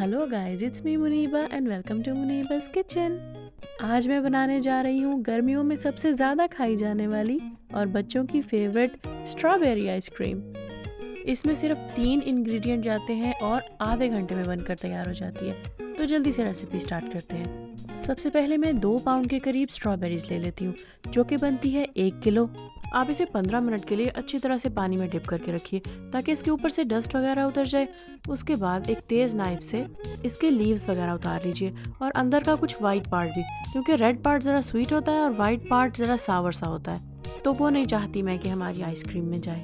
Hello guys, it's me Muniba and welcome to Muniba's kitchen. आज मैं बनाने जा रही हूँ गर्मियों में सबसे ज़्यादा खाई जाने वाली और बच्चों की फेवरेट स्ट्रॉबेरी आइसक्रीम। इसमें सिर्फ 3 इंग्रेडिएंट जाते हैं और आधे घंटे में बनकर तैयार हो जाती है। तो जल्दी से रेसिपी स्टार्ट करते हैं। सबसे पहले मैं 2 पाउंड के करीब स्ट्रॉबेरीज ले लेती हूँ, जो कि बनती है 1 किलो। आप इसे 15 मिनट के लिए अच्छी तरह से पानी में डिप करके रखिए ताकि इसके ऊपर से डस्ट वगैरह उतर जाए। उसके बाद एक तेज़ नाइफ से इसके लीव्स वगैरह उतार लीजिए और अंदर का कुछ वाइट पार्ट भी, क्योंकि रेड पार्ट ज़रा स्वीट होता है और वाइट पार्ट ज़रा सावर सा होता है, तो वो नहीं चाहती मैं कि हमारी आइसक्रीम में जाए।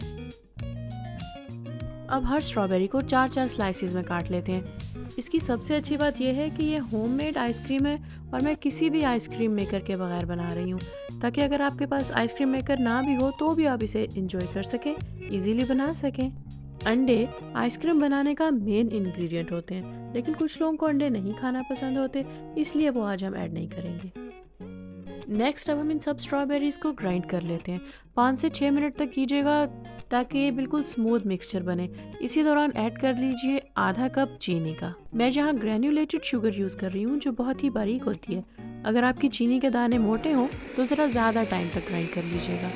अब हर स्ट्रॉबेरी को 4-4 स्लाइसिस में काट लेते हैं। इसकी सबसे अच्छी बात यह है कि ये होममेड आइसक्रीम है और मैं किसी भी आइसक्रीम मेकर के बगैर बना रही हूँ, ताकि अगर आपके पास आइसक्रीम मेकर ना भी हो तो भी आप इसे इंजॉय कर सकें, इजीली बना सकें। अंडे आइसक्रीम बनाने का मेन इंग्रेडिएंट होते हैं, लेकिन कुछ लोगों को अंडे नहीं खाना पसंद होते, इसलिए वो आज हम ऐड नहीं करेंगे। नेक्स्ट अब हम इन सब स्ट्रॉबेरीज को ग्राइंड कर लेते हैं। 5 से 6 मिनट तक कीजिएगा ताकि ये बिल्कुल स्मूथ मिक्सचर बने। इसी दौरान ऐड कर लीजिए आधा कप चीनी का। मैं यहाँ ग्रेन्युलेटेड शुगर यूज़ कर रही हूँ, जो बहुत ही बारीक होती है। अगर आपकी चीनी के दाने मोटे हों तो ज़रा ज़्यादा टाइम तक ग्राइंड कर लीजिएगा।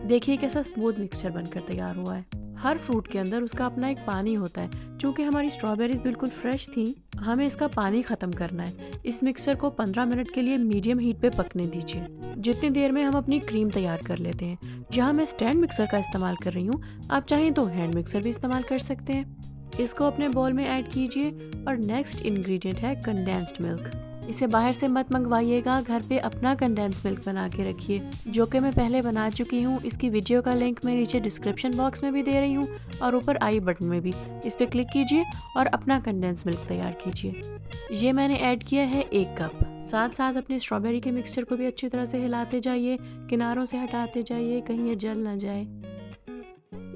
देखिए कैसा स्मूथ मिक्सचर बनकर तैयार हुआ है। हर फ्रूट के अंदर उसका अपना एक पानी होता है। चूँकि हमारी स्ट्रॉबेरीज बिल्कुल फ्रेश थी, हमें इसका पानी ख़त्म करना है। इस मिक्सचर को 15 मिनट के लिए मीडियम हीट पे पकने दीजिए, जितनी देर में हम अपनी क्रीम तैयार कर लेते हैं। यहाँ मैं स्टैंड मिक्सर का इस्तेमाल कर रही हूँ, आप चाहें तो हैंड मिक्सर भी इस्तेमाल कर सकते हैं। इसको अपने बाउल में ऐड कीजिए और नेक्स्ट इंग्रेडिएंट है कंडेंस्ड मिल्क। इसे बाहर से मत मंगवाइएगा, घर पे अपना कंडेंस मिल्क बना के रखिए, जो कि मैं पहले बना चुकी हूँ। इसकी वीडियो का लिंक मैं नीचे डिस्क्रिप्शन बॉक्स में भी दे रही हूँ और ऊपर आई बटन में भी। इस पर क्लिक कीजिए और अपना कंडेंस मिल्क तैयार कीजिए। ये मैंने ऐड किया है 1 कप। साथ साथ अपने स्ट्रॉबेरी के मिक्सचर को भी अच्छी तरह से हिलाते जाइए, किनारों से हटाते जाइए, कहीं ये जल ना जाए।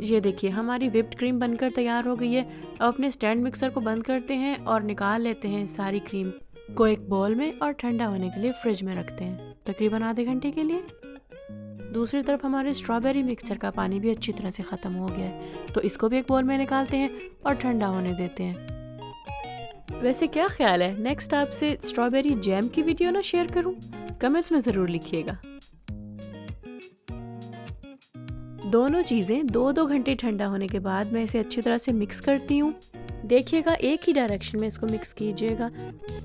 ये देखिए हमारी व्हिप्ड क्रीम बनकर तैयार हो गई है। अब अपने स्टैंड मिक्सर को बंद करते हैं और निकाल लेते हैं सारी क्रीम को एक बाउल में और ठंडा होने के लिए फ्रिज में रखते हैं, तकरीबन आधे घंटे के लिए। दूसरी तरफ हमारे स्ट्रॉबेरी मिक्सचर का पानी भी अच्छी तरह से ख़त्म हो गया है, तो इसको भी एक बाउल में निकालते हैं और ठंडा होने देते हैं। वैसे क्या ख्याल है, नेक्स्ट आपसे स्ट्रॉबेरी जैम की वीडियो ना शेयर करूं? कमेंट्स में ज़रूर लिखिएगा। दोनों चीज़ें 2-2 घंटे ठंडा होने के बाद मैं इसे अच्छी तरह से मिक्स करती हूँ। देखिएगा एक ही डायरेक्शन में इसको मिक्स कीजिएगा।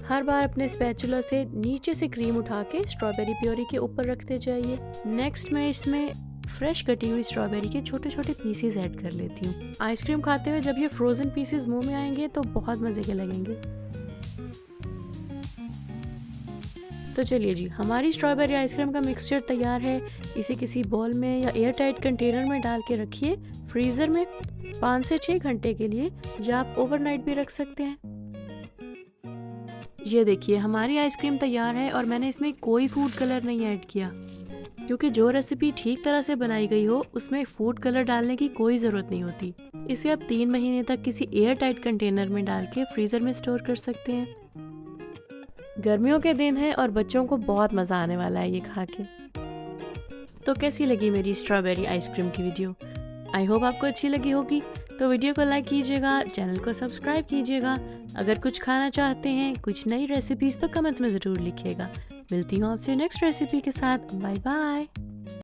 हर बार अपने स्पैचुला से नीचे से क्रीम उठा के स्ट्रॉबेरी प्योरी के ऊपर रखते जाइए। नेक्स्ट मैं इसमें फ्रेश कटी हुई स्ट्रॉबेरी के छोटे छोटे पीसेस ऐड कर लेती हूँ। आइसक्रीम खाते हुए जब ये फ्रोज़न पीसेस मुंह में आएंगे तो बहुत मज़े के लगेंगे। तो चलिए जी, हमारी स्ट्रॉबेरी आइसक्रीम का मिक्सचर तैयार है। इसे किसी बाउल में या एयर टाइट कंटेनर में डाल के रखिए फ्रीज़र में 5 से 6 घंटे के लिए, या आप ओवरनाइट भी रख सकते हैं। ये देखिए हमारी आइसक्रीम तैयार है और मैंने इसमें कोई फूड कलर नहीं ऐड किया, क्योंकि जो रेसिपी ठीक तरह से बनाई गई हो उसमें फूड कलर डालने की कोई ज़रूरत नहीं होती। इसे आप 3 महीने तक किसी एयर टाइट कंटेनर में डाल के फ्रीज़र में स्टोर कर सकते हैं। गर्मियों के दिन है और बच्चों को बहुत मज़ा आने वाला है ये खा के। तो कैसी लगी मेरी स्ट्रॉबेरी आइसक्रीम की वीडियो? आई होप आपको अच्छी लगी होगी। तो वीडियो को लाइक कीजिएगा, चैनल को सब्सक्राइब कीजिएगा। अगर कुछ खाना चाहते हैं, कुछ नई रेसिपीज़, तो कमेंट्स में ज़रूर लिखिएगा। मिलती हूँ आपसे नेक्स्ट रेसिपी के साथ। Bye bye.